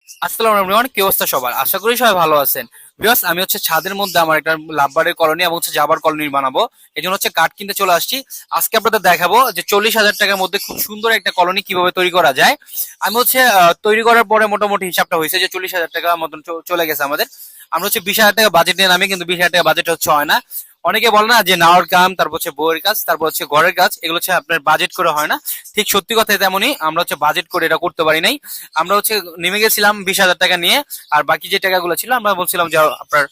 আসসালামু আলাইকুম, কি অবস্থা সবার? আশা করি সবাই ভালো আছেন। ভিউয়ার্স, আমি হচ্ছে ছাদের মধ্যে আমার একটা লাভবার্ডের কলোনি এবং হচ্ছে জাবার কলোনি বানাবো। এই জন্য হচ্ছে কাঠ কিনতে চলে আসছি। আজকে আপনাদের দেখাবো যে 40,000 টাকার মধ্যে খুব সুন্দর একটা কলোনি কিভাবে তৈরি করা যায়। আমি হচ্ছে তৈরি করার পরে মোটামুটি হিসাবটা হয়েছে যে 40,000 টাকা মতন চলে গেছে আমাদের। আমরা হচ্ছে 20,000 টাকা বাজেট নিয়ে নামি, কিন্তু 20,000 টাকা বাজেট হচ্ছে হয় না। অনেকে বলে না যে নাওয়ার কাম, তারপর হচ্ছে বইয়ের কাজ, তারপর হচ্ছে ঘরের কাজ, এগুলো হচ্ছে আপনার বাজেট করে হয় না। ঠিক সত্যি কথা তেমনই, আমরা হচ্ছে বাজেট করে এটা করতে পারি নাই। আমরা হচ্ছে নেমে গেছিলাম 20,000 টাকা নিয়ে। আর বাকি যে টাকাগুলো ছিল আমরা বলছিলাম যে আপনার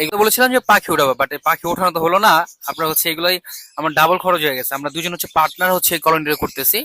এগুলো বলেছিলাম যে পাখি উঠাবো, বাট পাখি ওঠানো তো হলো না। আপনার হচ্ছে এগুলোই আমার ডাবল খরচ হয়ে গেছে। আমরা দুজন হচ্ছে পার্টনার হচ্ছে এই কলোনিটা করতেছি।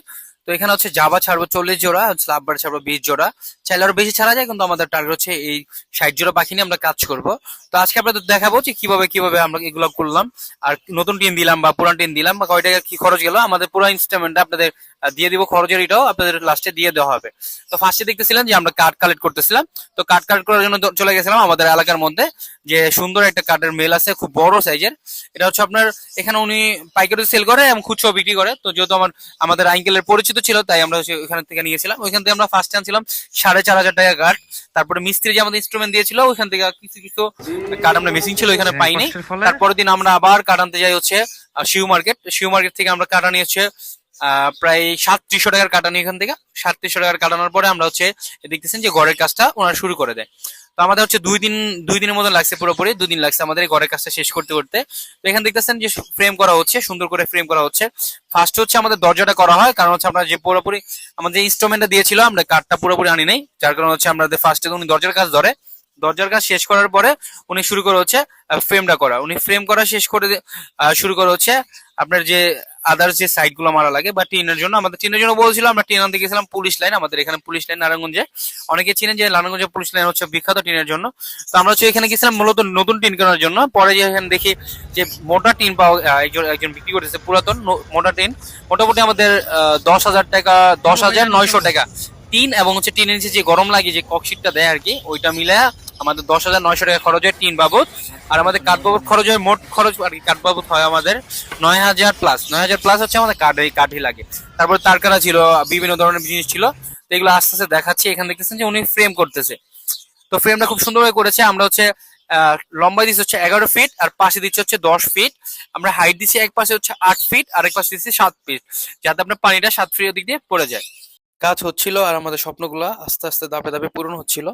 তো এখানে হচ্ছে জাবা ছাড়বো 40 জোড়া, লাভবার ছাড়বো 20 জোড়া। চাইলে আরো বেশি ছাড়া যায়, কিন্তু আমাদের টার্গেট হচ্ছে এই 60 জোড়া পাখি নিয়ে আমরা কাজ করব। তো আজকে আপনাদের দেখাবো যে কিভাবে কিভাবে আমরা এগুলো করলাম, আর নতুন টিন দিলাম বা পুরান টিন দিলাম বা কয় টাকা কি খরচ গেল, আমাদের পুরো ইনস্টলমেন্ট আপনাদের দিয়ে দিব। খরচের এটাও আপনাদের লাস্টে দিয়ে দেওয়া হবে। তো ফার্স্টে দেখতেছিলাম যে আমরা কাঠ কালেক্ট করতেছিলাম। তো কাঠ কালেক্ট করার জন্য চলে গেছিলাম আমাদের এলাকার মধ্যে, যে সুন্দর একটা কাঠের মেল আছে, খুব বড় সাইজের। এটা হচ্ছে আপনার এখানে উনি পাইকারি সেল করে এবং খুচরো বিক্রি করে। তো যেহেতু আমাদের আঙ্কেলের পরিচিত ছিল, তাই আমরা ওইখান থেকে নিয়েছিলাম। ওইখান থেকে আমরা ফার্স্ট আনছিলাম 4,500 টাকা কাঠ। তারপরে মিস্ত্রি যে আমাদের ইনস্ট্রুমেন্ট দিয়েছিল, ওইখান থেকে কিছু কিছু কাঠ আমরা মেশিন ছিল ওইখানে পাইনি। তারপরের দিন আমরা আবার কাঠ আনতে যাই হচ্ছে শিউ মার্কেট থেকে আমরা কাঠ আনি হচ্ছে প্রায় 3700 টাকার কাটানি। এখান থেকে 3700 টাকার কাটানোর পরে আমরা হচ্ছে দেখতেছেন যে ঘরের কাজটা ওনারা শুরু করে দেয়। তো আমাদের হচ্ছে 2 দিনের মতো লাগছে, পুরোপুরি 2 দিন লাগছে আমাদের এই ঘরের কাজটা শেষ করতে করতে। তো এখানে দেখতেছেন যে ফ্রেম করা হচ্ছে, সুন্দর করে ফ্রেম করা হচ্ছে। ফার্স্ট হচ্ছে আমাদের দরজাটা করা হয়, কারণ হচ্ছে আমরা যে পুরোপুরি আমাদের ইনস্ট্রুমেন্টটা দিয়েছিল আমরা কাঠটা পুরোপুরি আনি নাই, যার কারণে হচ্ছে আমাদের ফার্স্টে উনি দরজার কাজ ধরে। দরজার কাজ শেষ করার পরে উনি শুরু করে হচ্ছে ফ্রেমটা করা। উনি ফ্রেম করা শেষ করে শুরু করে হচ্ছে আপনার যে আদার্স যে সাইড গুলো মারা লাগে বা টিনের জন্য, আমাদের টিনের জন্য বলছিল। আমরা টিন আনতে গেছিলাম পুলিশ লাইন, আমাদের এখানে পুলিশ লাইন নারায়ণগঞ্জে। অনেকে চিনেন যে নারায়ণগঞ্জে পুলিশ লাইন হচ্ছে বিখ্যাত টিনের জন্য। তো আমরা হচ্ছে এখানে গেছিলাম মূলত নতুন টিন কেনার জন্য। পরে যে এখানে দেখি যে মোটা টিন পাওয়া, একজন একজন বিক্রি করতেছে পুরাতন মোটা টিন। মোটামুটি আমাদের 10,000 টাকা, 10,900 টাকা টিন, এবং হচ্ছে টিনের নিচে যে গরম লাগে যে ককশিটটা দেয় আর কি, ওইটা মিলে আমাদের 10,900 টাকা খরচ হয় টিন বাবদ। আর আমাদের কাঠ বাবদ খরচ হয়, মোট খরচ আর কি কাঠ বাবদ হয় আমাদের 9,000 প্লাস। 9,000 প্লাস হচ্ছে আমাদের কাঠই লাগে। তারপরে তারকারা ছিল, বিভিন্ন ধরনের জিনিস ছিল। তো এগুলো আস্তে আস্তে দেখাচ্ছি। এখানে দেখতেছেন যে উনি ফ্রেম করতেছে। তো ফ্রেমটা খুব সুন্দর হয়ে করেছে। আমরা হচ্ছে লম্বাই দিচ্ছি হচ্ছে 11 ফিট, আর পাশে দিচ্ছি হচ্ছে 10 ফিট। আমরা হাইট দিচ্ছি এক পাশে হচ্ছে 8 ফিট, আর এক পাশে দিচ্ছি 7 ফিট, যাতে আপনার পানিটা 7 ফিটের দিক দিয়ে পড়ে যায়। কাজ হচ্ছিল আর আমাদের স্বপ্নগুলো আস্তে আস্তে ধাপে ধাপে পূরণ হচ্ছিল।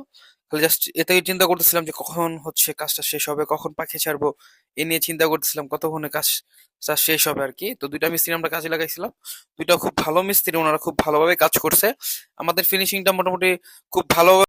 খালি জাস্ট এটাই চিন্তা করতেছিলাম যে কখন হচ্ছে কাজটা শেষ হবে, কখন পাখি ছাড়বো, এ নিয়ে চিন্তা করতেছিলাম কতক্ষণে কাজটা শেষ হবে আর কি। তো দুইটা মিস্ত্রি আমরা কাজে লাগাইছিলাম। দুইটা খুব ভালো মিস্ত্রি, ওনারা খুব ভালোভাবে কাজ করছে। আমাদের ফিনিশিংটা মোটামুটি খুব ভালো